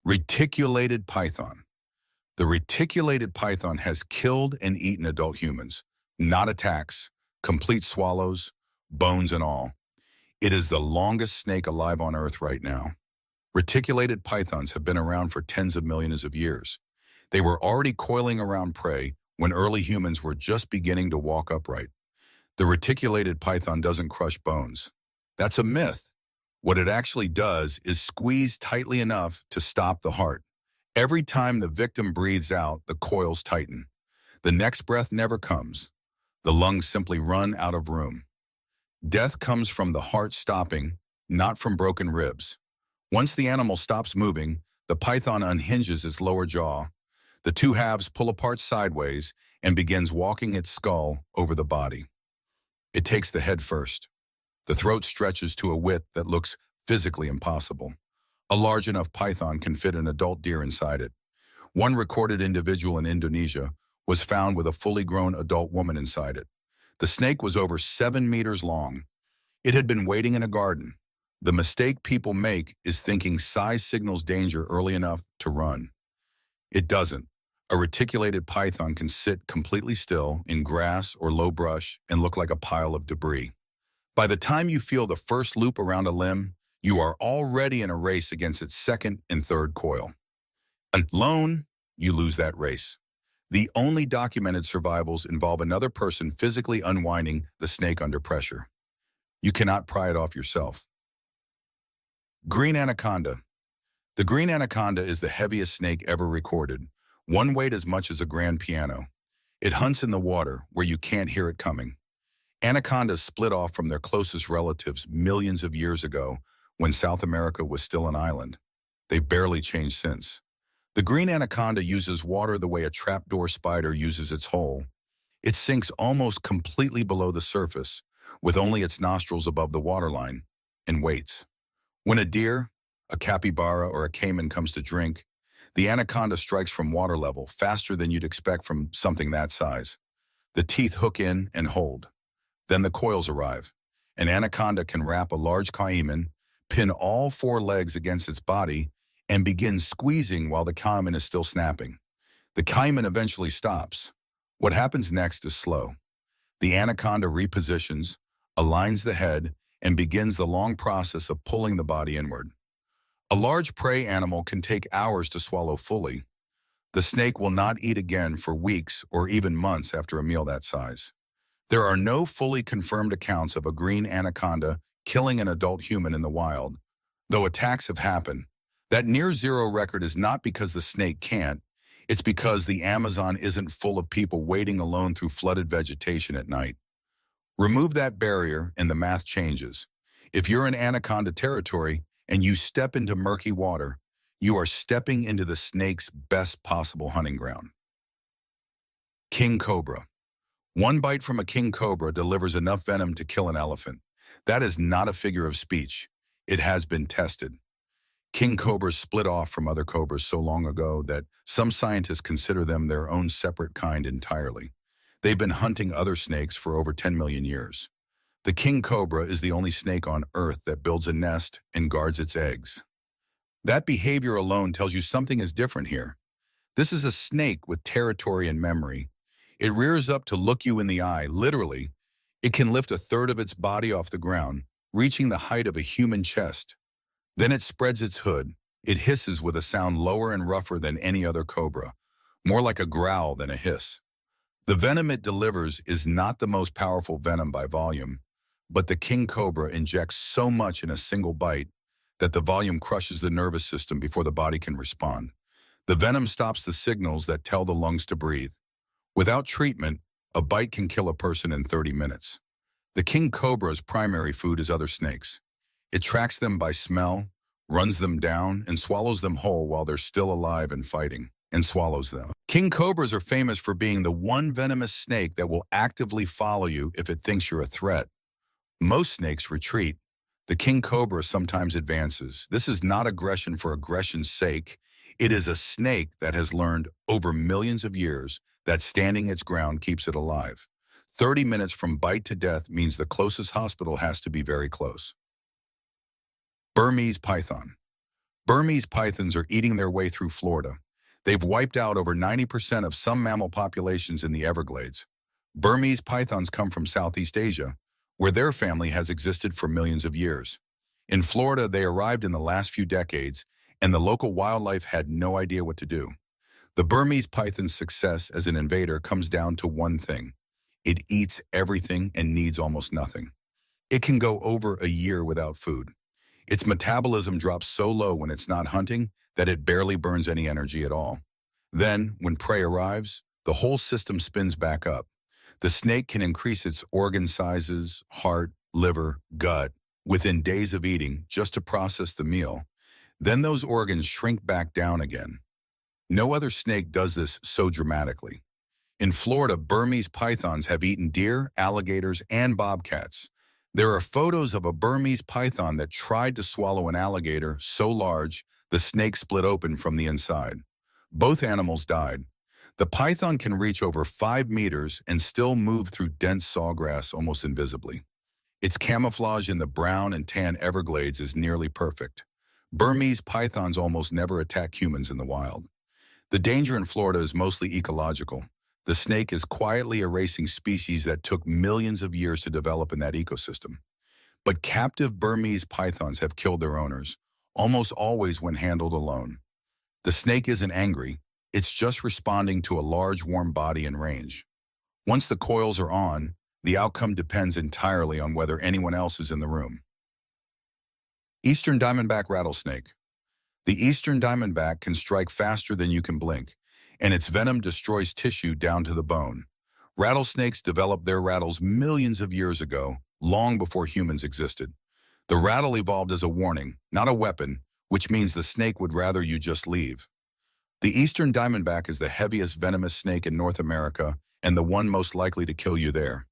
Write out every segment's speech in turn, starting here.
Reticulated python. The reticulated python has killed and eaten adult humans, not attacks, complete swallows, bones and all. It is the longest snake alive on Earth right now. Reticulated pythons have been around for tens of millions of years. They were already coiling around prey when early humans were just beginning to walk upright. The reticulated python doesn't crush bones. That's a myth. What it actually does is squeeze tightly enough to stop the heart. Every time the victim breathes out, the coils tighten. The next breath never comes. The lungs simply run out of room. Death comes from the heart stopping, not from broken ribs. Once the animal stops moving, the python unhinges its lower jaw. The two halves pull apart sideways and begins walking its skull over the body. It takes the head first. The throat stretches to a width that looks physically impossible. A large enough python can fit an adult deer inside it. One recorded individual in Indonesia was found with a fully grown adult woman inside it. The snake was over 7 meters long. It had been waiting in a garden. The mistake people make is thinking size signals danger early enough to run. It doesn't. A reticulated python can sit completely still in grass or low brush and look like a pile of debris. By the time you feel the first loop around a limb, you are already in a race against its second and third coil. Alone, you lose that race. The only documented survivals involve another person physically unwinding the snake under pressure. You cannot pry it off yourself. Green anaconda. The green anaconda is the heaviest snake ever recorded. One weighed as much as a grand piano. It hunts in the water where you can't hear it coming. Anacondas split off from their closest relatives millions of years ago when South America was still an island. They've barely changed since. The green anaconda uses water the way a trapdoor spider uses its hole. It sinks almost completely below the surface, with only its nostrils above the waterline, and waits. When a deer, a capybara, or a caiman comes to drink, the anaconda strikes from water level faster than you'd expect from something that size. The teeth hook in and hold. Then the coils arrive. An anaconda can wrap a large caiman, pin all 4 legs against its body, and begin squeezing while the caiman is still snapping. The caiman eventually stops. What happens next is slow. The anaconda repositions, aligns the head, and begins the long process of pulling the body inward. A large prey animal can take hours to swallow fully. The snake will not eat again for weeks or even months after a meal that size. There are no fully confirmed accounts of a green anaconda killing an adult human in the wild, though attacks have happened. That near-zero record is not because the snake can't, it's because the Amazon isn't full of people wading alone through flooded vegetation at night. Remove that barrier and the math changes. If you're in anaconda territory and you step into murky water, you are stepping into the snake's best possible hunting ground. King cobra. One bite from a king cobra delivers enough venom to kill an elephant. That is not a figure of speech. It has been tested. King cobras split off from other cobras so long ago that some scientists consider them their own separate kind entirely. They've been hunting other snakes for over 10 million years. The king cobra is the only snake on Earth that builds a nest and guards its eggs. That behavior alone tells you something is different here. This is a snake with territory and memory. It rears up to look you in the eye, literally. It can lift a third of its body off the ground, reaching the height of a human chest. Then it spreads its hood. It hisses with a sound lower and rougher than any other cobra, more like a growl than a hiss. The venom it delivers is not the most powerful venom by volume, but the king cobra injects so much in a single bite that the volume crushes the nervous system before the body can respond. The venom stops the signals that tell the lungs to breathe. Without treatment, a bite can kill a person in 30 minutes. The king cobra's primary food is other snakes. It tracks them by smell, runs them down, and swallows them whole while they're still alive and fighting, and swallows them. King cobras are famous for being the one venomous snake that will actively follow you if it thinks you're a threat. Most snakes retreat. The king cobra sometimes advances. This is not aggression for aggression's sake. It is a snake that has learned over millions of years that standing its ground keeps it alive. 30 minutes from bite to death means the closest hospital has to be very close. Burmese python. Burmese pythons are eating their way through Florida. They've wiped out over 90% of some mammal populations in the Everglades. Burmese pythons come from Southeast Asia, where their family has existed for millions of years. In Florida, they arrived in the last few decades, and the local wildlife had no idea what to do. The Burmese python's success as an invader comes down to one thing. It eats everything and needs almost nothing. It can go over a year without food. Its metabolism drops so low when it's not hunting that it barely burns any energy at all. Then, when prey arrives, the whole system spins back up. The snake can increase its organ sizes, heart, liver, gut, within days of eating just to process the meal. Then those organs shrink back down again. No other snake does this so dramatically. In Florida, Burmese pythons have eaten deer, alligators, and bobcats. There are photos of a Burmese python that tried to swallow an alligator so large the snake split open from the inside. Both animals died. The python can reach over 5 meters and still move through dense sawgrass almost invisibly. Its camouflage in the brown and tan Everglades is nearly perfect. Burmese pythons almost never attack humans in the wild. The danger in Florida is mostly ecological. The snake is quietly erasing species that took millions of years to develop in that ecosystem. But captive Burmese pythons have killed their owners, almost always when handled alone. The snake isn't angry, it's just responding to a large warm body and range. Once the coils are on, the outcome depends entirely on whether anyone else is in the room. Eastern Diamondback Rattlesnake. The Eastern Diamondback can strike faster than you can blink, and its venom destroys tissue down to the bone. Rattlesnakes developed their rattles millions of years ago, long before humans existed. The rattle evolved as a warning, not a weapon, which means the snake would rather you just leave. The Eastern Diamondback is the heaviest venomous snake in North America and the one most likely to kill you there.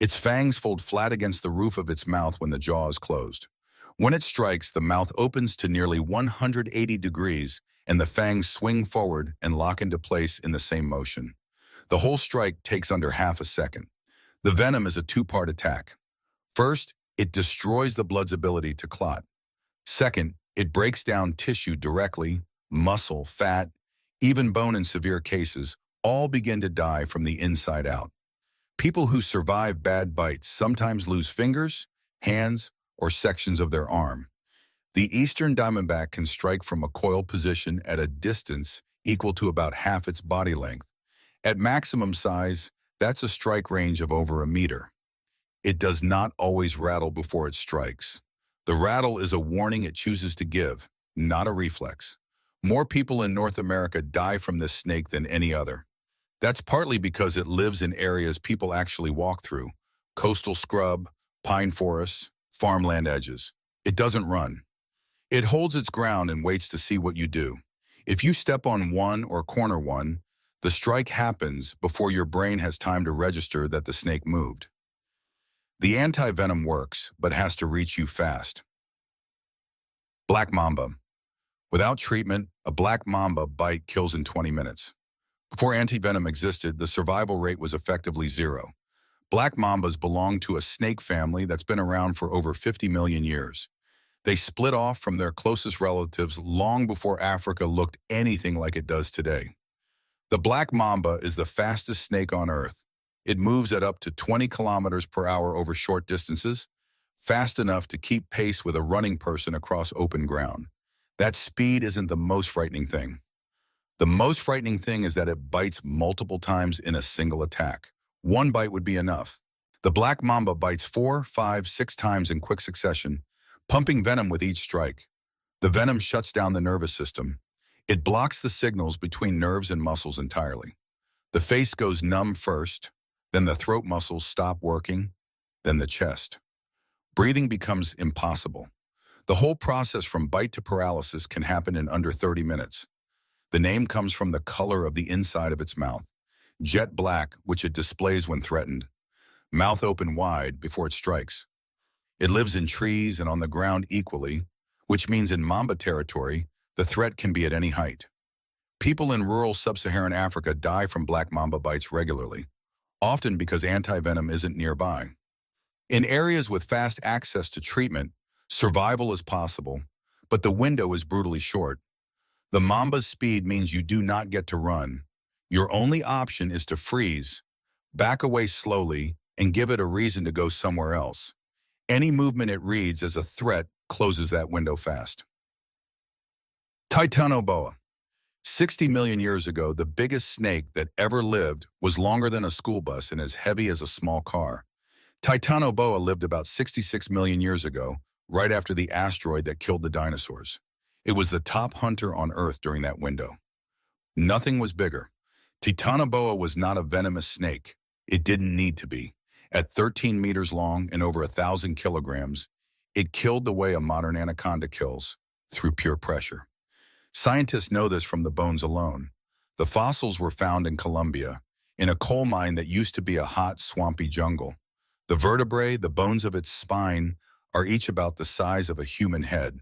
Its fangs fold flat against the roof of its mouth when the jaw is closed. When it strikes, the mouth opens to nearly 180 degrees and the fangs swing forward and lock into place in the same motion. The whole strike takes under half a second. The venom is a two-part attack. First, it destroys the blood's ability to clot. Second, it breaks down tissue directly, muscle, fat, even bone in severe cases, all begin to die from the inside out. People who survive bad bites sometimes lose fingers, hands, or sections of their arm. The Eastern Diamondback can strike from a coiled position at a distance equal to about half its body length. At maximum size, that's a strike range of over a meter. It does not always rattle before it strikes. The rattle is a warning it chooses to give, not a reflex. More people in North America die from this snake than any other. That's partly because it lives in areas people actually walk through: coastal scrub, pine forests, farmland edges. It doesn't run. It holds its ground and waits to see what you do. If you step on one or corner one, the strike happens before your brain has time to register that the snake moved. The anti-venom works, but has to reach you fast. Black Mamba. Without treatment, a black mamba bite kills in 20 minutes. Before anti-venom existed, the survival rate was effectively zero. Black mambas belong to a snake family that's been around for over 50 million years. They split off from their closest relatives long before Africa looked anything like it does today. The black mamba is the fastest snake on Earth. It moves at up to 20 kilometers per hour over short distances, fast enough to keep pace with a running person across open ground. That speed isn't the most frightening thing. The most frightening thing is that it bites multiple times in a single attack. One bite would be enough. The black mamba bites 4, 5, 6 times in quick succession, pumping venom with each strike. The venom shuts down the nervous system. It blocks the signals between nerves and muscles entirely. The face goes numb first, then the throat muscles stop working, then the chest. Breathing becomes impossible. The whole process from bite to paralysis can happen in under 30 minutes. The name comes from the color of the inside of its mouth, jet black, which it displays when threatened, mouth open wide before it strikes. It lives in trees and on the ground equally, which means in Mamba territory, the threat can be at any height. People in rural sub-Saharan Africa die from black mamba bites regularly, often because anti-venom isn't nearby. In areas with fast access to treatment, survival is possible, but the window is brutally short. The Mamba's speed means you do not get to run. Your only option is to freeze, back away slowly, and give it a reason to go somewhere else. Any movement it reads as a threat closes that window fast. Titanoboa. 60 million years ago, the biggest snake that ever lived was longer than a school bus and as heavy as a small car. Titanoboa lived about 66 million years ago, right after the asteroid that killed the dinosaurs. It was the top hunter on Earth during that window. Nothing was bigger. Titanoboa was not a venomous snake. It didn't need to be. At 13 meters long and over 1,000 kilograms, it killed the way a modern anaconda kills, through pure pressure. Scientists know this from the bones alone. The fossils were found in Colombia, in a coal mine that used to be a hot, swampy jungle. The vertebrae, the bones of its spine, are each about the size of a human head.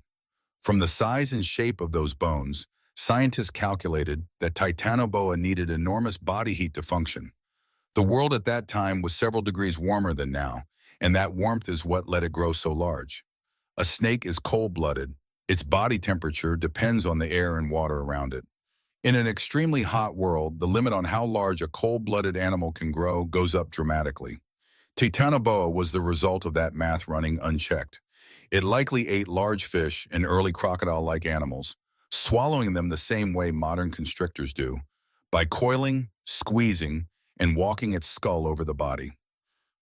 From the size and shape of those bones, scientists calculated that Titanoboa needed enormous body heat to function. The world at that time was several degrees warmer than now, and that warmth is what let it grow so large. A snake is cold-blooded. Its body temperature depends on the air and water around it. In an extremely hot world, the limit on how large a cold-blooded animal can grow goes up dramatically. Titanoboa was the result of that math running unchecked. It likely ate large fish and early crocodile-like animals, swallowing them the same way modern constrictors do, by coiling, squeezing, and walking its skull over the body.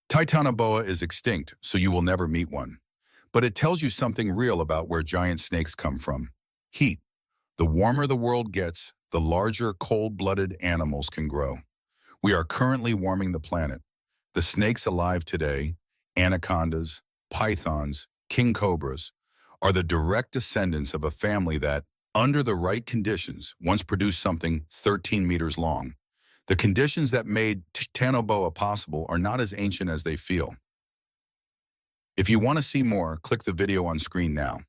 Titanoboa is extinct, so you will never meet one. But it tells you something real about where giant snakes come from. Heat. The warmer the world gets, the larger cold-blooded animals can grow. We are currently warming the planet. The snakes alive today, anacondas, pythons, king cobras, are the direct descendants of a family that, under the right conditions, once produced something 13 meters long. The conditions that made Titanoboa possible are not as ancient as they feel. If you want to see more, click the video on screen now.